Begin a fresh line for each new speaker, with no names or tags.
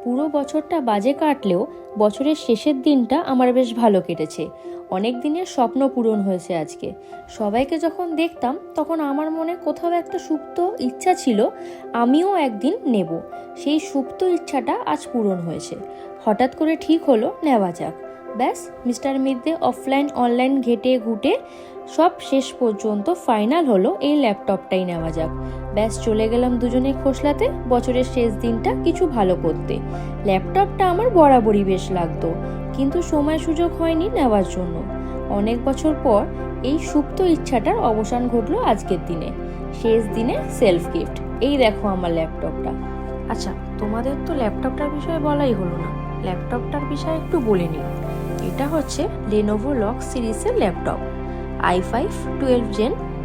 পুরো বছরটা বাজে কাটলেও বছরের শেষের দিনটা আমার বেশ ভালো কেটেছে। অনেক দিনের স্বপ্ন পূরণ হয়েছে আজকে। সবাইকে যখন দেখতাম তখন আমার মনে কোথাও একটা সুপ্ত ইচ্ছা ছিল আমিও একদিন নেব। সেই সুপ্ত ইচ্ছাটা আজ পূরণ হয়েছে। হঠাৎ করে ঠিক হলো নেওয়া যাক। ব্যাস মিস্টার মিডে অফলাইন অনলাইন ঘেটে ঘুটে সব শেষ পর্যন্ত ফাইনাল হলো এই ল্যাপটপটাই নেওয়া যাক। ব্যাস চলে গেলাম দুজনে খোসলাতে বছরের শেষ দিনটা কিছু ভালো করতে। ল্যাপটপটা আমার বরাবরই বেশ লাগতো, কিন্তু সময় সুযোগ হয়নি নেওয়ার জন্য। অনেক বছর পর এই সুপ্ত ইচ্ছাটার অবসান ঘটলো আজকের দিনে, শেষ দিনে সেলফ গিফট। এই দেখো আমার ল্যাপটপটা। আচ্ছা, তোমাদের তো ল্যাপটপটার বিষয়ে বলাই হলো না, ল্যাপটপটার বিষয়ে একটু বলে নিই। এটা হচ্ছে লেনোভো লগ সিরিজের ল্যাপটপ, i5 12 Gen